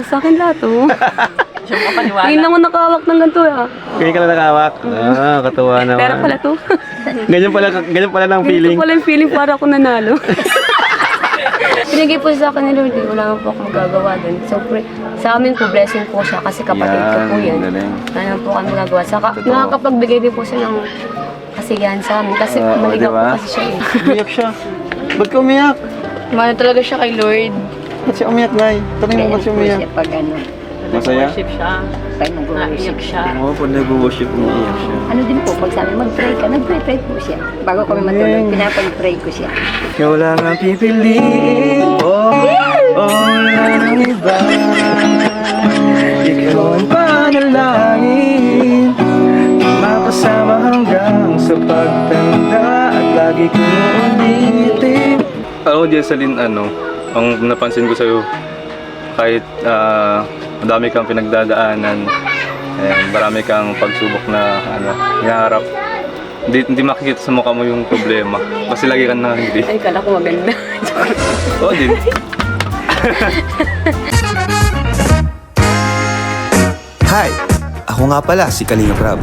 Sa akin lahat, oh. Ngayon lang ako nakahawak ng ganito, ah. Ngayon ka na nakawak. Katuwa naman. Pera pala to. Ganyan pala ng feeling. Ganito pala yung feeling para ako nanalo. Pinigay po sa akin ni Lord, wala naman po ako magagawa dun. So, sa amin po, blessing po siya kasi kapatid ko po yan. Wala naman po kami magagawa. Saka, nakakapagbigay din po siya ng kasiyahan sa amin kasi maligaw po kasi siya eh. Umiyak siya. Ba't ka umiyak? Mahal talaga siya kay Lord. Ba't siya umiyak, Nay? Tanong mo ba't siya umiyak? Pag ano, Masaya? Worship siya. pag nag-worship. Naiyak siya. Oo, pag nag-worship, umiiyak siya. Ano din po, pag sabi mag-pray ka, nag-pray po siya. Bago kami matulog, pinapag-pray ko siya. Ikaw lang ang pipiliin ko, wala nang iba. Ikaw ang panalangin, mapasama hanggang sa pagtanda at lagi kong ulitin. Ako, Jessalyn, ang napansin ko sa'yo, kahit madami kang pinagdadaanan, marami kang pagsubok na hinaharap, hindi makikita sa mukha mo yung problema. Kasi lagi kang nakangiti. Ay, kala ko maganda. Oo din. Hi! Ako nga pala si Kalinga Prab.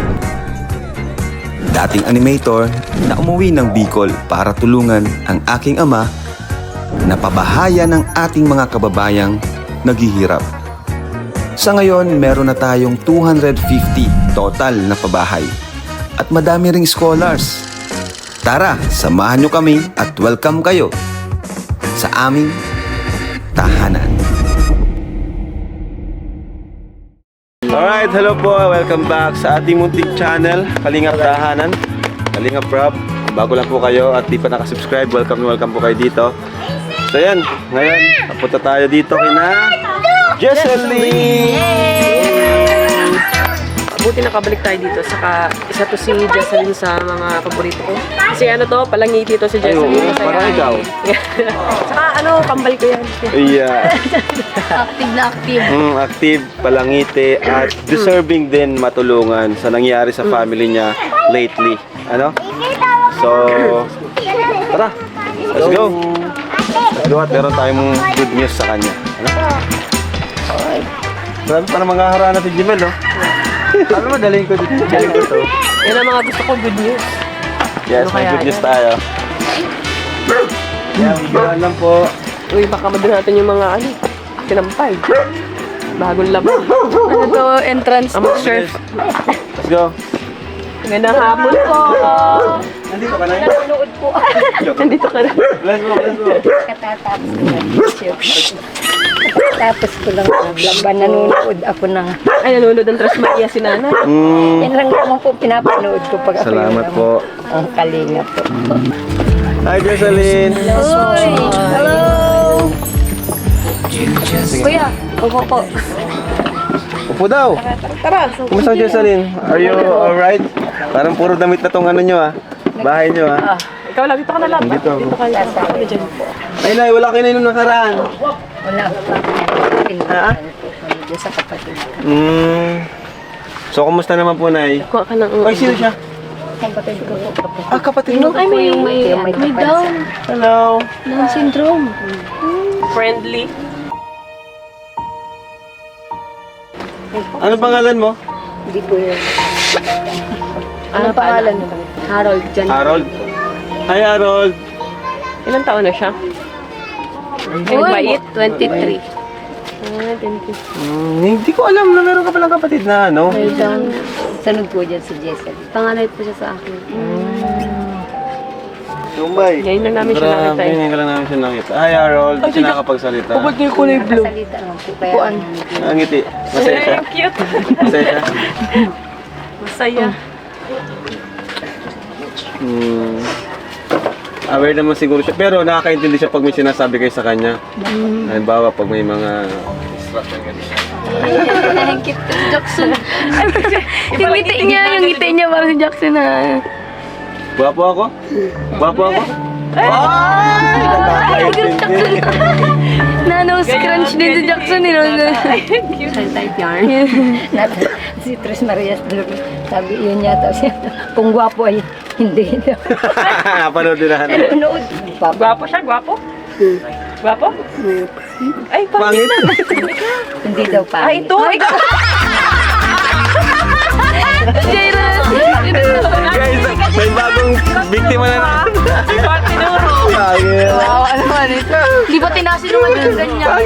Dating animator na umuwi ng Bicol para tulungan ang aking ama na pabahayan ng ating mga kababayang naghihirap. Sa ngayon, meron na tayong 250 total na pabahay at madami ring scholars. Tara, samahan nyo kami at welcome kayo sa aming tahanan. Alright, hello po. Welcome back sa ating munting channel, Kalingap Tahanan, Kalingap Prab. Bago lang po kayo at di pa nakasubscribe, welcome po kayo dito. So yan, ngayon, napunta tayo dito kina Jessalyn! Buti nakabalik tayo dito. Saka isa to si Jessalyn sa mga paborito ko. Kasi palangiti to si Jessalyn. Ay, parang ikaw. Saka kambal ko yan. Yeah. Active na active. Active, palangiti, at deserving din matulungan sa nangyari sa family niya lately. So, tara, let's go. Let's go at meron tayong good news sa kanya. Grabe pa na mga harana si Jimel, no? Paano madaling ko dito? Yan ang mga gusto ko, good news. Yes, may good news tayo. Yan, bigahan lang po. Uy, baka madun natin yung mga tinampay. Bagong laban. Ano to, entrance to surf. Let's go. Magandang hapon po. Nandito ka na yun? Nanonood po. Nandito ka na. Let's go, let's go. Katatapos ko lang. Tapos ko lang laban, nanonood ako ng... Ay, nanonood ng Tres Maria si Nanay. Yan lang naman po pinapanood ko pag ako Salamat po. Ang kalinga po. Hi, Jessalyn. Hello! Kuya, upo po. Upo daw. Tara. Kumusta, Jessalyn? Are you alright? Parang puro damit na tong bahay nyo Ikaw lang, dito ka na lang. Dito ako. Dito ka lang. Ako na dyan po. Ay, Nay, wala kayo na nung nakaraan. Wala pa. Ha? Doon sa kapatid. So, kumusta naman po, Nay? Kuha ka ng... Ay, sino siya? Kapatid ko po. Ah, kapatid mo. Ay, may Down. Hello. Down syndrome. Friendly. Ano pangalan mo? Hindi po yun. Ano pangalan mo? Harold. Dyan. Harold. Hi, Harold. Ilang taon na siya? Ay, bait. 23. Thank you. Hindi ko alam na meron ka palang kapatid na Sunod po dyan si Jessel. Panganay po siya sa akin. Tumbay. Ngayon lang namin siya nakita. Ngayon lang namin siya nakita. Hi, Harold. Hindi siya nakapagsalita. Yung kulay blue. Salita naman po kaya. Ang ngiti. Masaya siya. Cute. Masaya siya. Masaya. Aware naman siguro siya. Pero nakakaintindi siya pag may sinasabi kayo sa kanya. Halimbawa, pag may mga instruction ganun. Ang cute si Jackson. Yung ngiti niya parang si Jackson na. Gwapo ako? Gwapo ako? Ay! Nakakaintindi. Nose crunch din si Jackson. Cute. Type yarn. Si Tres Marias, sabi yun yata siya. Kung gwapo ay hindi. Panood din na. Panood. Gwapo siya, gwapo? Gwapo? Ay, Pangit. Hindi daw daw pa. Ay, ito! Ikaw! Guys, may bagong biktima na naman. Di ba tinasin naman yung ganyan?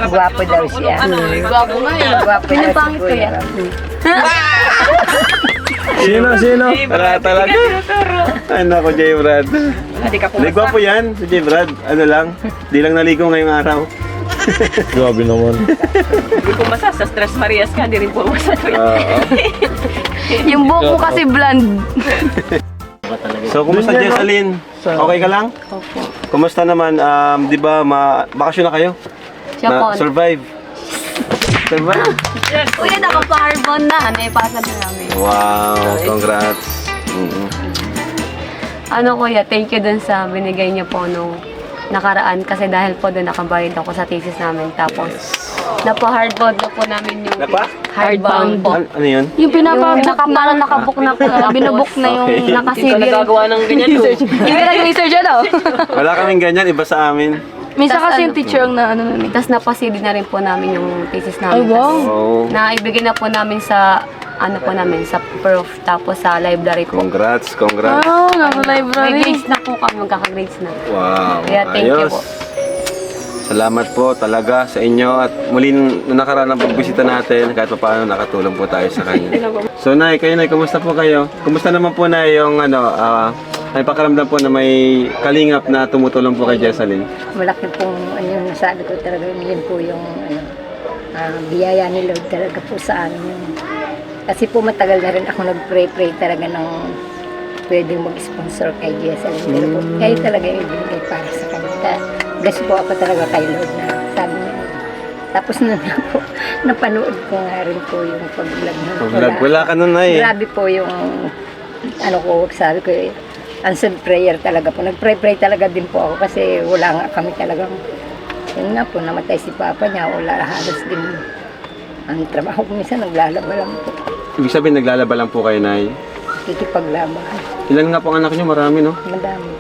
Gwapo daw siya. Gwapo nga eh. Gwapo daw si Pinapangit ko yan. Sino? Wala talaga. Ay, naku, J. Brad. Hindi gwapo yan, si J. Brad. Ano lang, di lang naligo ngayong araw. Grabe naman. Hindi ko masa sa Tres Marias ka, di rin po masa to. Yung buhok mo kasi blonde. So, kumusta Jessalyn? Okay ka lang? Opo. Kumusta naman? Di ba, bakasyon na kayo? Siya po. Survive? Survive? Kuya, nakapaharbon na. Naipasa na namin. Wow, congrats. Ano kuya, thank you dun sa binigay niyo po nung nakaraan kasi dahil po dun nakabayad ako sa thesis namin. Tapos, napa-hardbound na po namin yung hardbound po. Ano yun? Yung parang nakabook na po. Binubook na yung Okay. nakasilin. Nagagawa ng ganyan to. Hindi ka nag-research ano? Wala kaming ganyan, iba sa amin. Minsan kasi yung teacher ang na ano namin. Tapos napasilin na rin po namin yung thesis namin. Oh, Naibigay na po namin sa sa prof tapos sa library po. congrats. Nasa library. May grades na po kami, magkaka-grades na. Wow, Kaya thank you ayos. po. Salamat po talaga sa inyo at muli nung nakaraan ng pagbisita natin, kahit pa paano nakatulong po tayo sa kanya. So Nay, kumusta po kayo? Kumusta naman po na yung may pakaramdam po na may kalingap na tumutulong po kay Jessalyn? Malaki pong yung nasabi ko talaga, yun po yung biyaya ni Lord talaga po sa amin yun. Kasi po matagal na rin ako nag-pray talaga ng pwedeng mag-sponsor kay Jessalyn. Pero po, kayo talaga yung ibinigay para sa kanya. Bless po ako talaga kay Lord na sabi niya. Tapos nun na po, napanood ko nga rin po yung pag-vlog nun. Wala ka nun, Nay. Grabe po yung sabi ko answered prayer talaga po. Nag-pray talaga din po ako kasi wala nga kami talagang yun nga po, namatay si Papa niya. Wala halos din ang trabaho ko. Minsan naglalaba lang po. Ibig sabihin naglalaba lang po kayo, Nay. Kikipaglaban. Ilan nga po ang anak niyo? Marami, no? Madami.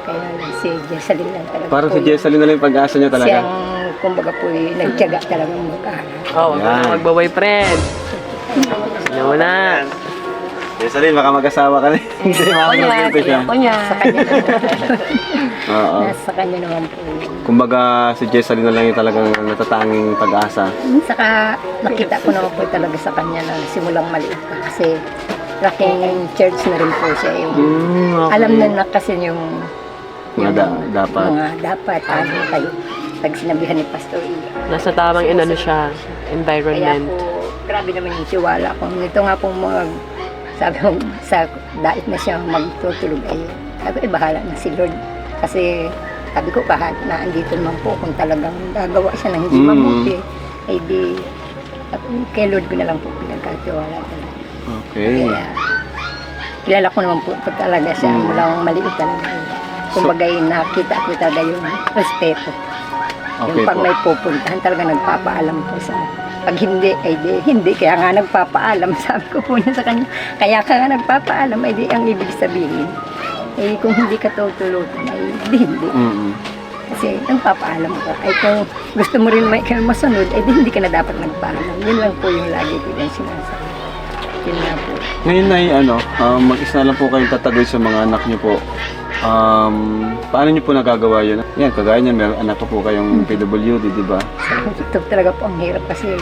Kaya si Jessalyn lang talaga Parang po si Jessalyn na lang yung pag-asa niya talaga. siyang kumbaga po nagtiyaga talaga magkaanak. Oh, Yan. magbaboyfriend. Sino na? Jessalyn, baka mag-asawa ka na. Hindi, makakagpito siya. Sa kanya naman. Oo. Nasa kanya naman po. Kumbaga, si Jessalyn na lang yung talagang natatanging pag-asa. Saka nakita ko naman po talaga sa kanya na simulang maliit pa kasi laking church na rin po siya. Yung, Okay. alam na kasi yung Dapat. mga dapat ano kayo pag sinabihan ni Pastor Iya. Nasa tamang siya, Kaya environment. po, grabe naman yung tiwala ko. Nito nga po sabi ko, sa dait na siya magtutulog ay sabi ko, bahala na si Lord. Kasi sabi ko, bahala na andito naman po kung talagang gagawa siya ng hindi mabuti. Ay di, kay Lord ko na lang po pinagkatiwala talaga. Okay. Kaya, kilala ko naman po talaga siya. Walang maliit talaga. Kumbaga, nakita ko talaga yung respeto. Okay Yung pag po. may pupuntahan, talaga nagpapaalam po sa pag hindi, ay di, hindi. Kaya nga nagpapaalam, sabi ko po niya sa kanya. Kaya ka nga nagpapaalam, ay di, ang ibig sabihin. Eh, kung hindi ka tutulutan, ay di, hindi. Kasi nagpapaalam ka. Ay kung gusto mo rin kayo masunod, ay di, hindi ka na dapat nagpaalam. Yun lang po yung lagi ko yung sinasabi. Yun nga po. Ngayon, Nay, mag-isa na lang po kayong tatagoy sa mga anak niyo po. Paano niyo po nagagawa yun? Yan, kagaya niyan, meron anak pa po kayong PWD, di ba? Ito talaga po ang hirap kasi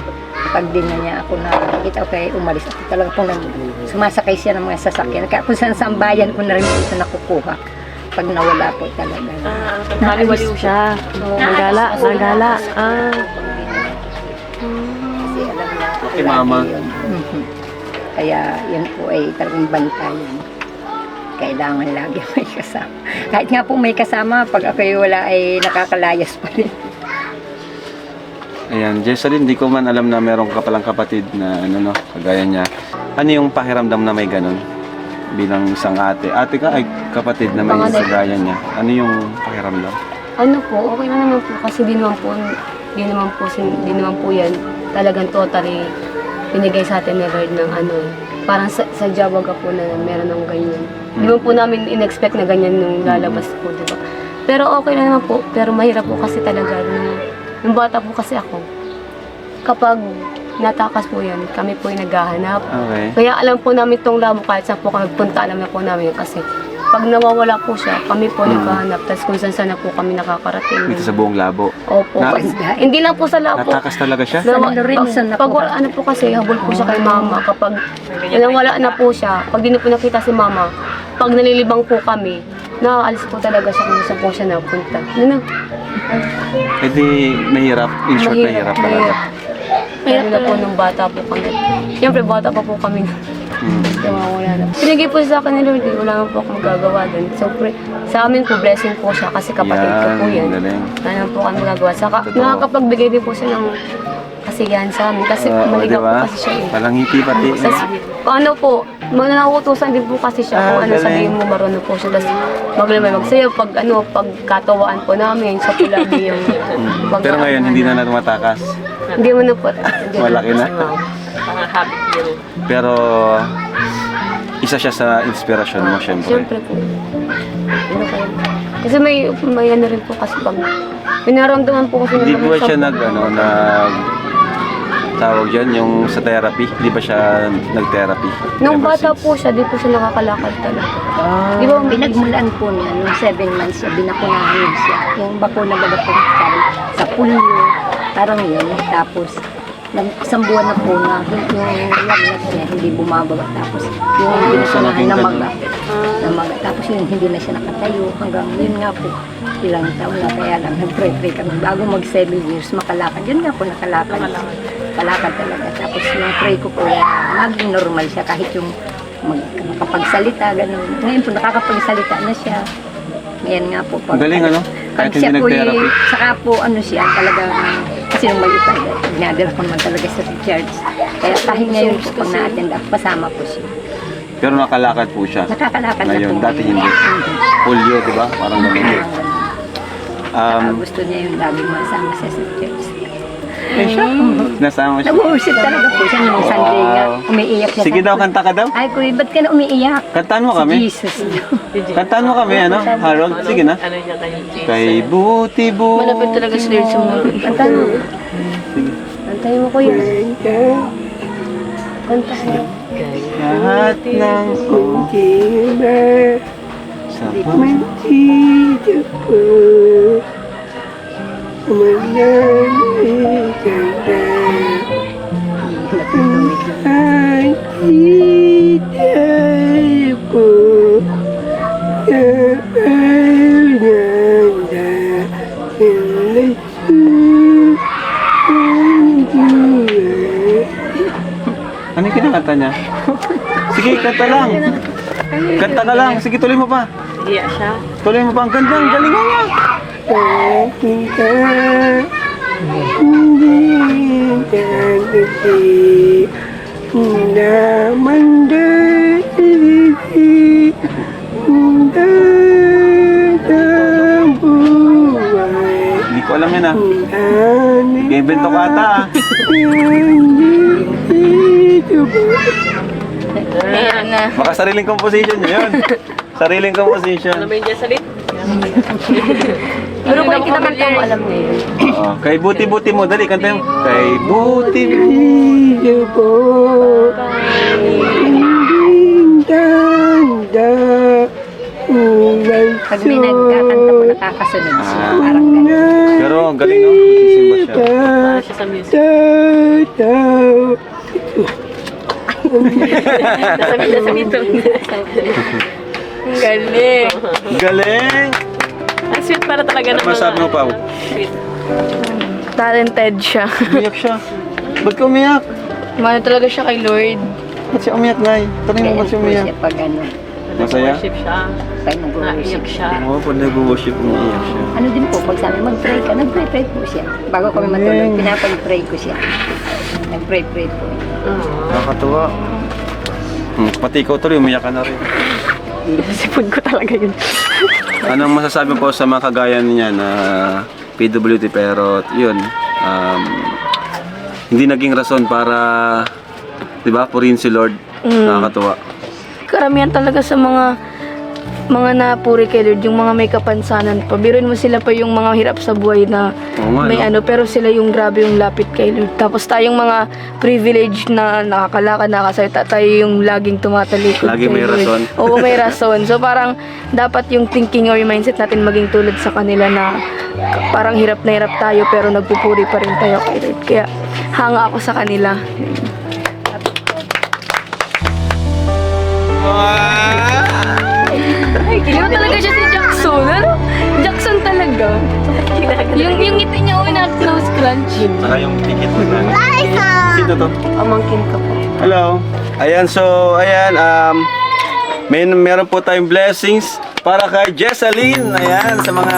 pag din na niya ako na nakikita ko kaya umalis ako talaga po sumasakay siya ng mga sasakyan. Kaya kung saan saan bayan ko na rin po ito nakukuha pag nawala po talaga. Baliwaliw siya. Nagala. Kasi alam niya, Okay, lagi Mama. yun. Kaya yun po ay talagang bantayan. Kailangan lagi may kasama. Kahit nga po may kasama, pag ako'y wala ay nakakalayas pa rin. Ayan, Jessalyn, di ko man alam na meron ka palang kapatid na kagaya niya. Ano yung pakiramdam na may ganun? Bilang isang ate. Ate ka ay kapatid na may Panganay. kagaya niya. Ano yung pakiramdam? Ano po, okay na naman po kasi di naman po yan talagang totally binigay sa atin ni Lord ng parang sa Jawaga po na meron ng ganyan. Di ba po namin in-expect na ganyan nung lalabas po, di ba? Pero okay na naman po, pero mahirap po kasi talaga na Nung bata po kasi ako, kapag natakas po yan, kami po yung naghahanap. Okay. Kaya alam po namin itong labo kahit saan po kami punta, alam na po namin yun. Kasi pag nawawala po siya, kami po naghahanap. Tapos kung saan na po kami nakakarating. Dito sa buong labo. Opo. Na- Hindi lang po sa labo. Natakas talaga siya? Sa Lorenzo na pag po. wala na po kasi, habol po siya kay mama. Kapag nawala na po siya, pag di na po nakita si mama, pag nalilibang po kami, naaalis po talaga siya kung saan po siya napunta. Ano? Eh di, mahirap. In short, mahirap talaga. Mahirap na po nung bata po kami. Siyempre, bata pa po kami. Nawawala na. Pinigay po sa akin ni Lord, wala naman po akong magagawa doon. So, sa amin po, blessing po siya kasi kapatid ko po yan. Galing. Wala naman po kami magagawa. Saka, Totoo. nakakapagbigay din po siya ng kasiyahan sa amin kasi Oo, maligaw diba? po kasi siya eh. Walang ngiti pati. Tapos, ano po, nauutusan din po kasi siya kung ano galing. sabihin mo, marunong po siya. Tapos, maglamay, magsayaw, pag katawaan po namin, siya po lagi yung Pero ngayon, hindi na tumatakas. Hindi mo na po. Malaki na. Parang habit yun. Pero, isa siya sa inspirasyon mo, syempre. Siyempre po. Ano kayo? Kasi may ano rin po kasi pag may naramdaman po kasi Hindi naman ba sa siya buhay. tawag dyan, yung sa therapy? Hindi ba siya nag-therapy? Nung Ever bata since? po siya, di po siya nakakalakad talaga. Di ba? Pinagmulan po niya, nung 7 months siya, binakunahan siya. Yung bakuna baga po sa pulyo, parang yun. Tapos, isang buwan na po na yung lagnat niya, hindi bumababa. Tapos, yung binakunahan na maga. Tapos yun, hindi na siya nakatayo. Hanggang yun nga po, ilang taon na kaya lang, nag-pray-pray kami. Bago mag 7 years, makalakad. Yun nga po, nakalakad. Kalakad talaga. Tapos yung pray ko po, maging normal siya kahit yung makapagsalita, ganun. Ngayon po, nakakapagsalita na siya. Ngayon nga po. Ang galing, ano? Pag Kahit siya hindi po, nag-therapy. saka po, ano siya, talaga, kasi nung maliit pa, dinadala ko naman talaga sa church. Kaya kahit ngayon po, pag na-attend ako, pasama ko siya. Pero nakalakad po siya. Nakakalakad na Ngayon, po. dati hindi. Polio, di ba? Parang ganun. Gusto niya yung laging masama siya sa church. Nasama siya. Nag-worship talaga po siya nung Sunday nga. Umiiyak siya. Sige daw, kanta ka daw. Ay, kuya, ba't ka na umiiyak? Kantaan mo Si kami. Jesus. Kantaan mo kami, ano? Harold, sige na. Ano niya kayo? Kay buti-buti. Malapit talaga si Lord sa mga. Kanta mo. Kantahin mo ko yun. Kantahin mo. Lahat ng sa Ano yung kinakanta niya? Sige, kanta lang. Kanta ka lang. Sige, tuloy mo pa. Iya siya. Tuloy mo pa. Ang ganda. Ang galing mo nga. Hindi ko alam yan ah. Gembento ka ata ah. Ayan na. Baka sariling composition niya yun. Sariling composition. Alam mo yun dyan sa lit? Pero kung kinakanta mo, alam niya yun. Oo. Kay buti-buti mo. Dali, kanta mo. Kay buti-buti mo. Pag may nagkakanta po, nakakasunod siya. Parang ganun. Pero ang galing no? Nagsisimba siya. Para siya sa music. Nasa mitong. Ang galing. Galing! Ang sweet para talaga Ano ng mga... masabi mo, Pao? Sweet. Talented siya. Umiyak siya. Ba't ka umiyak? Mano talaga siya kay Lord. Ba't siya umiyak, Nay? Tanong mo Kaya ba't siya po umiyak? siya pag ano, Masaya? Worship siya. pag nag-worship. Naiyak siya. Oo, pag nag-worship, umiiyak siya. Ano din po, pag sabi mag-pray ka, nag-pray po siya. Bago kami matulog, pinapag-pray ko siya. Nag-pray po. Nakakatuwa. Pati ikaw tuloy, umiyak ka na rin. Sipon ko talaga yun. Anong masasabi po sa mga kagaya niya na PWD pero yun, hindi naging rason para, di ba, purihin si Lord. Nakakatuwa. Karamihan talaga sa mga mga napuri kay Lord, yung mga may kapansanan pa. Biruin mo sila pa yung mga hirap sa buhay na Oo nga, may no? ano, pero sila yung grabe yung lapit kay Lord. Tapos tayong mga privilege na nakakalakad, nakasalita, tayo yung laging tumatalikod Lagi kay may Lord. rason. Oo, may rason. So parang dapat yung thinking or yung mindset natin maging tulad sa kanila na parang hirap na hirap tayo pero nagpupuri pa rin tayo kay Lord. Kaya hanga ako sa kanila. Iba talaga siya si Jackson. Ano? Jackson talaga. yung ngiti niya uwi na nose crunch. Saka yung ticket mo na. Sino to? Pamangkin ka po. Hello. Ayan, so, ayan, meron po tayong blessings para kay Jessalyn. Ayan, sa mga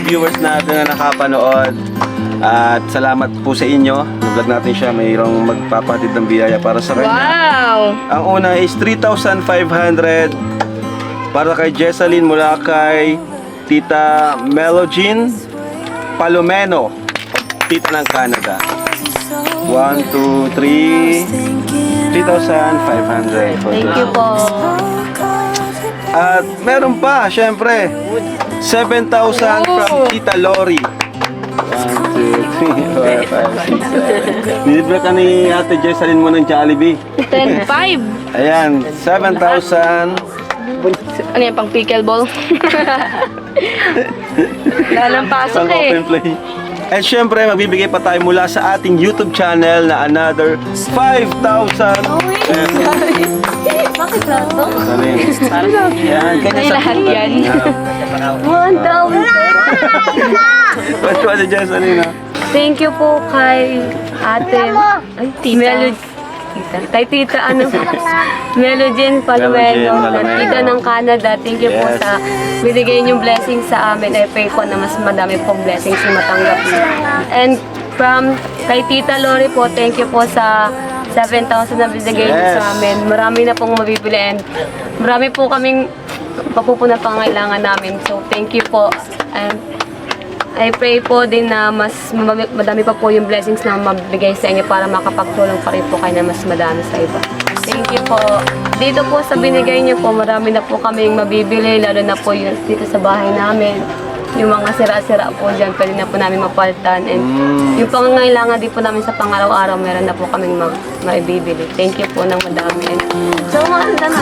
viewers natin na nakapanood. At salamat po sa inyo. Vlog natin siya, mayroong magpapatid ng biyaya para sa kanya. Wow! Ang una is 3,500 para kay Jessalyn mula kay Tita Melogene Palomeno, tita ng Canada. 1, 2, 3, 3,500 for Thank this. you po. At meron pa, syempre, 7,000 from Tita Lori. 1, 2, 3, 4, 5, 6, 7. Nilibre ka ni Ate Jessalyn mo ng Jollibee. 10-5. Ayan, 7,000. Ano yan, pang pickleball? Lalampasok Pang eh. open play. And syempre, magbibigay pa tayo mula sa ating YouTube channel na another 5,000 Bakit lato? Yan, ganyan Ay, sa lahat buhay. yan. 1,000. Ba't ko si Jessalyn, ha? Thank you po kay ate. Ay, tita. Kay tita, Melogene Palomeno, Palomeno. tita ng Canada. Thank you po Yes. sa binigay niyong blessing sa amin. I pray ko na mas madami pong blessings yung matanggap niyo. And from kay Tita Lori po, thank you po sa 7,000 na binigay niyo Yes. sa amin. Marami na pong mabibili and marami po kaming papupunang pangailangan namin. So, thank you po. And I pray po din na mas madami pa po yung blessings na mabigay sa inyo para makapagtulong pa rin po kayo na mas madami sa iba. Thank you po. Dito po sa binigay niyo po, marami na po kaming mabibili, lalo na po yung dito sa bahay namin. Yung mga sira-sira po dyan, pwede na po namin mapalitan. And yung pangangailangan din po namin sa pang-araw-araw, meron na po kaming maibibili. Thank you po ng madami. And so, mahanda na.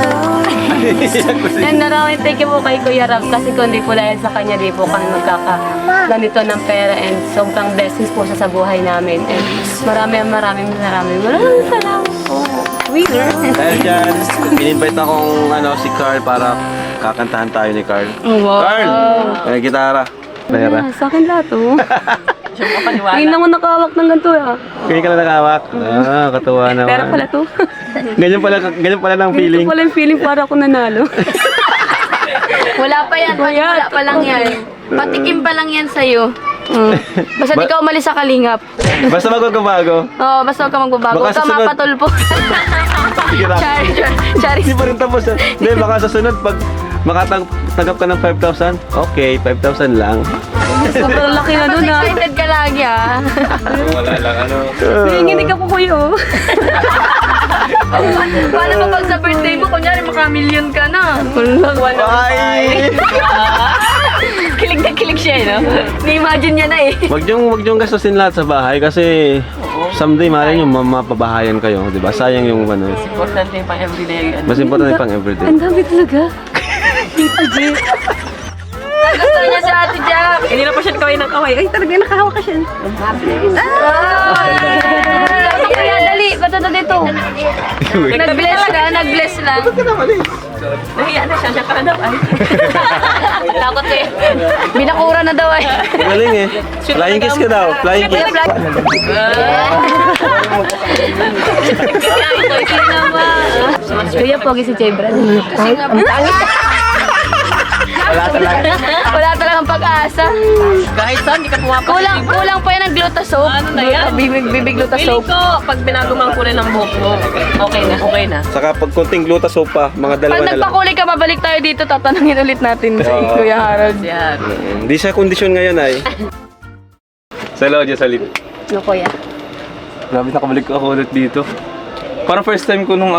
And maraming thank you po kay Kuya Rab kasi kundi po dahil sa kanya di po kami magkaka-ganito ng pera and sobrang blessings po sa buhay namin. And maraming salamat po. Winner. Dahil dyan, in-invite akong si Carl para kakantahan tayo ni Carl. Wow. Carl! May gitara. Pera. Sa akin lahat oh. Siya mo paniwala. Ngayon lang ako nakawak ng ganito ah. Kaya ka na nakawak. Katuwa naman. Pera pala to. Ganyan pala ng feeling. Ganito pala yung feeling para ako nanalo. Wala pa yan. Wala pa lang yan. Patikim pa lang yan sa'yo. Basta di ka umalis sa kalingap. Basta magbago. Oo, basta huwag ka magbabago. Baka Huwag ka sa sunod- mapatulpo. Sige na. Chari. Hindi pa rin tapos. Hindi, baka sa sunod, pag makatanggap ka ng 5,000, okay, 5,000 lang. Sobrang laki na dun ah. Excited ka lagi ah. Wala lang, Nanginginig ako kuya oh. Paano ba pag sa birthday mo, kunyari maka-million ka na? Ay! Kilig na kilig siya, no? Ni-imagine niya na eh. Wag niyong gastusin lahat sa bahay kasi someday malay niyo mapabahayan kayo, 'di ba? Sayang yung Importante yung pang everyday. mas importante pang everyday. Ang dami talaga. Gusto niya si Ate Jack. Hindi na pa siya kaway ng kaway. Ay, talaga nakahawak ka siya. Kuya, dali. Bato na dito. Nag-bless lang, nag-bless lang. Nahiya na siya ka na daw. Ay. Takot eh. Binakura na daw eh. Galing eh. Flying kiss ka daw. Flying kiss. Kuya, pogi si Jebra. Wala talagang pag-asa. Kahit saan, di ka pumapasok. Kulang pa yan ang glutasol. Ano na yan? Bibig glutasol. Feeling ko, pag binago mo ang kulay ng buhok mo, okay na. Saka pag konting glutas soap pa, mga dalawa Pag na lang. nagpakulay ka, babalik tayo dito. Tatanungin ulit natin si Kuya Harold. Yan. Hindi siya kondisyon ngayon ay. Hello, Jessalyn. No, kuya. Grabe, nakabalik ako ulit dito. Parang first time ko nung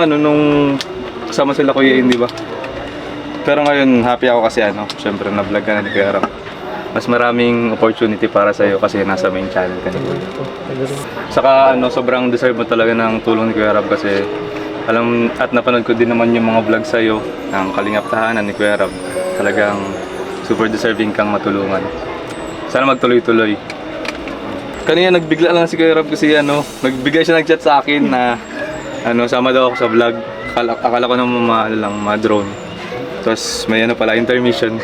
kasama sila Kuya In, di ba? Pero ngayon, happy ako kasi syempre na-vlog ka na ni Kuya Ram. Mas maraming opportunity para sa'yo kasi nasa main channel ka ni Kuya. Saka sobrang deserve mo talaga ng tulong ni Kuya Ram kasi alam at napanood ko din naman yung mga vlog sa'yo ng Kalingap Tahanan ni Kuya Ram. Talagang super deserving kang matulungan. Sana magtuloy-tuloy. Kanina nagbigla lang si Kuya Ram kasi nagbigay siya nag-chat sa akin na sama daw ako sa vlog. Akala ko naman mga drone. Tapos may pala, intermission.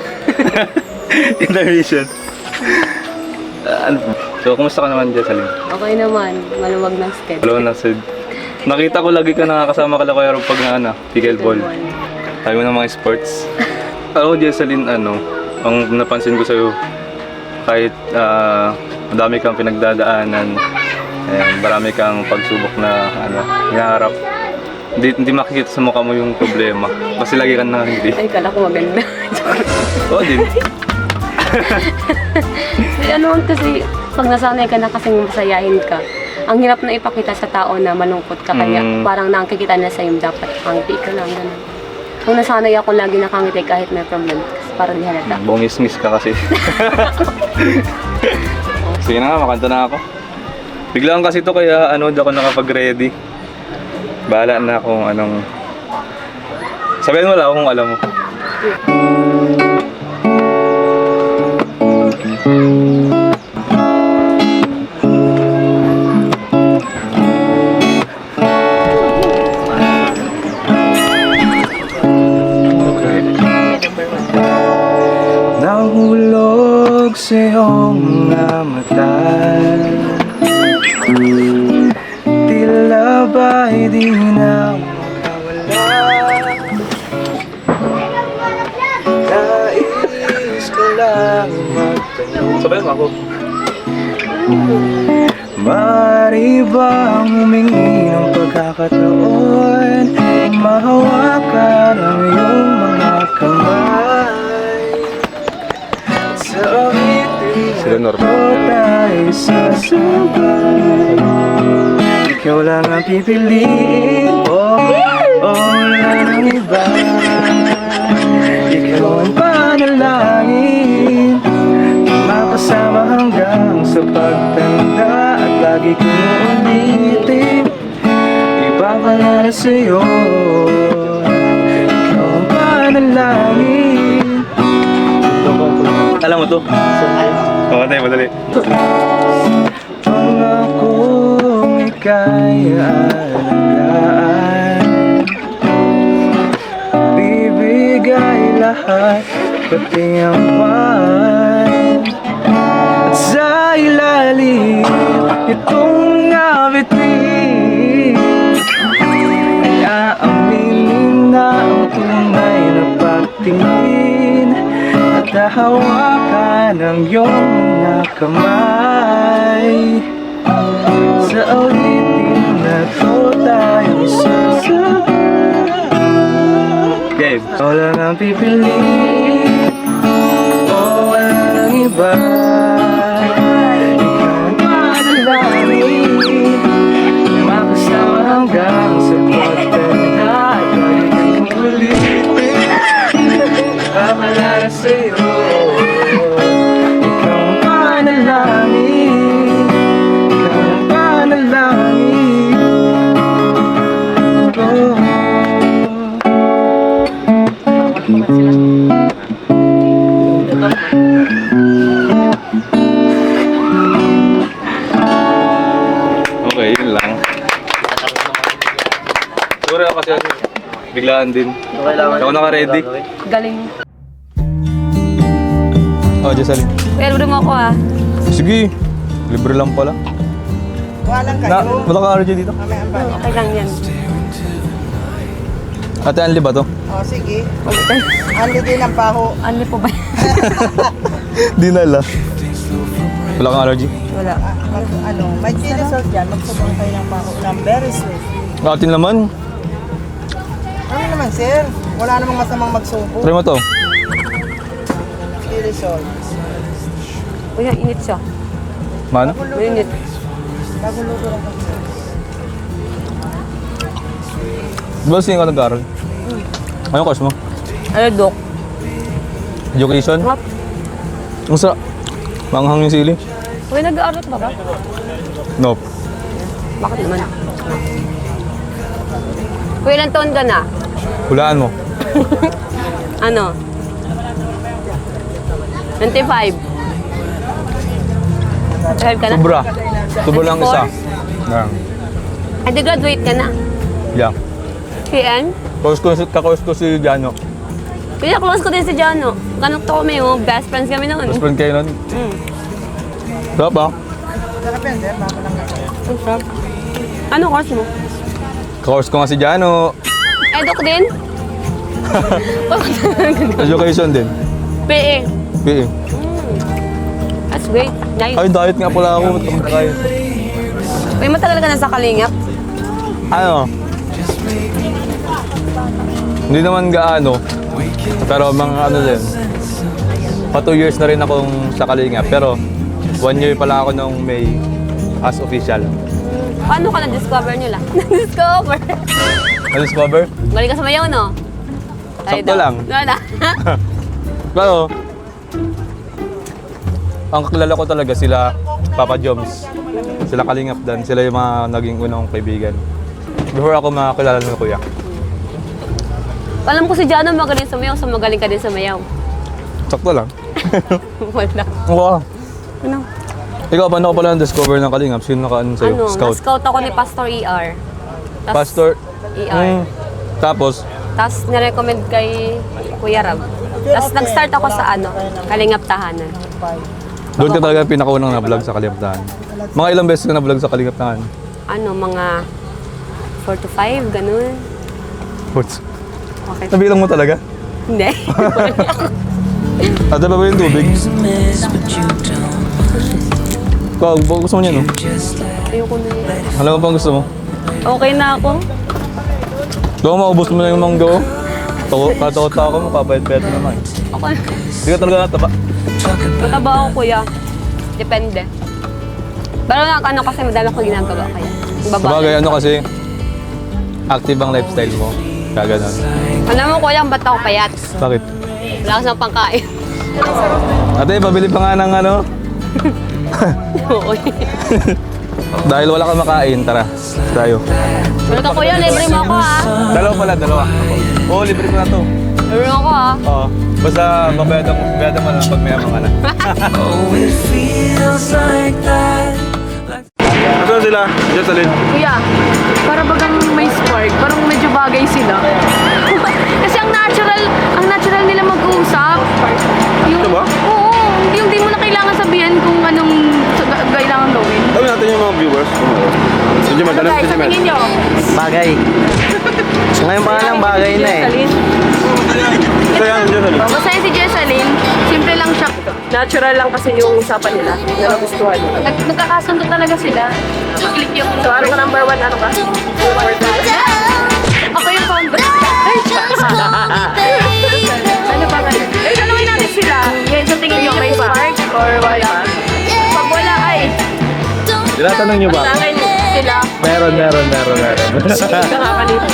Intermission. So, kumusta ka naman, Jessalyn? Okay naman, maluwag ng schedule. Hello, Nasid. Nakita ko lagi ka nakakasama ka lang Kuya Ram pag pickleball. Tayo mo ng mga sports. Ako, Jessalyn, ang napansin ko sa'yo, kahit madami kang pinagdadaanan, marami kang pagsubok na hinaharap, hindi makikita sa mukha mo yung problema. Kasi lagi kang nakangiti. Ay, kala ko maganda. Oo din. Kasi pag nasanay ka na kasing masayahin ka, ang hirap na ipakita sa tao na malungkot ka, kaya parang nakikita na sa'yo dapat nakangiti ka lang. Ganun. Kung nasanay ako lagi nakangiti kahit may problem, kasi parang di halata. Bongis-ngis ka kasi. Sige na nga, makanta na ako. Biglaan kasi to kaya di ako nakapag-ready. Bahala na kung anong... Sabihin mo lang kung alam mo. Nahulog sa iyong mga mata, tila ba'y di na makawala. Nais ko lang magtanong, Sabihin mo ako. maaari bang humingi ng pagkakataon, mahawakan ang iyong mga kamay, sa awitin Sila na normal. to tayo sasabay. Ikaw lang ang pipiliin ko, wala nang iba. Ikaw ang panalangin, makasama hanggang sa pagtanda. At lagi kong ulitin, ipapalala sa'yo. Ikaw ang panalangin. Alam mo to? Oo, tayo, madali. Pangakong ika'y alagaan, bibigay lahat, pati ang pan. At sa ilalim itong nabitin, ay aaminin na ang tunay na pagtingin, at hahawakan ang iyong mga kamay. Sa awitin na to tayo sasabay. Game. Wala nang pipiliin, wala nang iba. Ikaw ang panalangin, makasama hanggang sa pagtanda. At lagi kong ulitin, ipapalala sa'yo. Ikaw ang panalangin, ikaw ang panalangin. Oh. Okay, yun lang. Sorry ako kasi biglaan din. Ako naka-ready. Galing. Oh, Jessalyn. Pero mo ako Sige, libre lang pala. Wala ka RJ dito? Okay lang yan. Ate Anli ba to? O, sige. Anli din ang baho. Ano po ba? Di nala. Wala kang allergy? Wala. May chili salt yan. Magsubang kayo ng baho ng very sweet. Atin naman. Ano naman, sir? Wala namang masamang magsubo. Try mo to. Chili salt. Uy, init siya. Mano? Init. Bagulugo lang kasi. Di ba sino ka nag-aaral? Anong course mo? Ano, Dok? Education? What? Ang sarap. Manghang yung sili. Uy, nag-aaral ba ba? Nope. Bakit naman? Uy, ilang taon ka na? Hulaan mo. Ano? 25. 25 ka na? Sobra. Sobra lang isa. Yan. Ay, di graduate ka na. Yeah. PN? Kakos ko si Jano. Kaya close ko din si Jano. Ganun to kami, oh. Best friends kami noon. Best friend kayo nun. Sarap ba? Ano course mo? Kakos ko nga si Jano. Eduk din? Education din. PE. PE. That's great. Nice. Ay, diet nga pala ako. Tayo. Uy, matagal ka na sa Kalingap? Ano? Hindi naman gaano. Pero mga ano din. Pa 2 years na rin akong sa Kalingap. Pero 1 year pala ako nung May as official. Paano ka na-discover nyo lang? Na-discover? Na-discover? Galing ka sa mayaw, no? Sakto lang. Wala. Pero, ang kakilala ko talaga sila Papa Joms. Sila Kalingap Dan. Sila yung mga naging unang kaibigan. Before ako makakilala ng kuya. Alam ko si Jano magaling sa mayaw, so magaling ka din sa mayaw. Sakto lang. Wala. Wow. Ano? Ikaw, paano ka pala na-discover ng Kalingap? Sino naka-ano sa'yo? Ano? Scout? Na-scout ako ni Pastor ER. Pastor? ER. Tapos, Tapos nirecommend kay Kuya Rab. Tapos nag-start ako sa ano, Kalingap Tahanan. doon ka talaga pinakaunang na-vlog sa Kalingap Tahanan. Mga ilang beses ka na-vlog sa Kalingap Tahanan? Ano, mga 4 to 5, ganun. What's? Okay. Nabilang mo talaga? Hindi. Ate ba yung tubig? Ikaw, gusto mo niya, no? Ayoko na yun. Alam mo pang gusto mo? Okay na ako. Gawa, maubos mo na yung mangga, oh. Katakot-takot mo, kapayat-payat naman. Okay. Hindi ka talaga nataba. Mataba ako, kuya. Depende. Pero ano kasi madami ko ginagawa kaya. Sabagay, ano kasi, active ang lifestyle mo. Kaya ganun. Alam mo, kuya, ba't ako payat? Bakit? Wala kasi ng pangkain. Ate, pabili pa nga ng ano? Oo. Dahil wala kang makain, tara. Tayo. Wala ka, kuya, libre mo ako, ha? Dalawa pala, dalawa. Oo, libre ko na to. Libre mo ako, ha? Oo. Basta babayad mo lang pag may amang anak. Saan sila? Jocelyn? Kuya, para bagang may spark, parang medyo bagay sila. Kasi ang natural nila mag-uusap. Ito ba? Oo, yung di mo na kailangan sabihin kung anong kailangan gawin. Sabi natin yung mga viewers. Medyo Ano madalap guys, si sa Jimel. tingin nyo? Bagay. Ngayon pa lang bagay na eh. Ito yan, Jocelyn. Masaya si Jessalyn, simple lang siya. Natural lang kasi yung usapan nila na nagustuhan. Nagkakasundo talaga sila. Click yung So, ano ka number 1? Ano ka? Ako yung founder. Ano ba ngayon? Eh, tanungin natin sila. Ngayon sa tingin nyo may spark or wala? Pag wala ay, Tinatanong niyo ba? Sa akin, sila. Meron. nakakalito.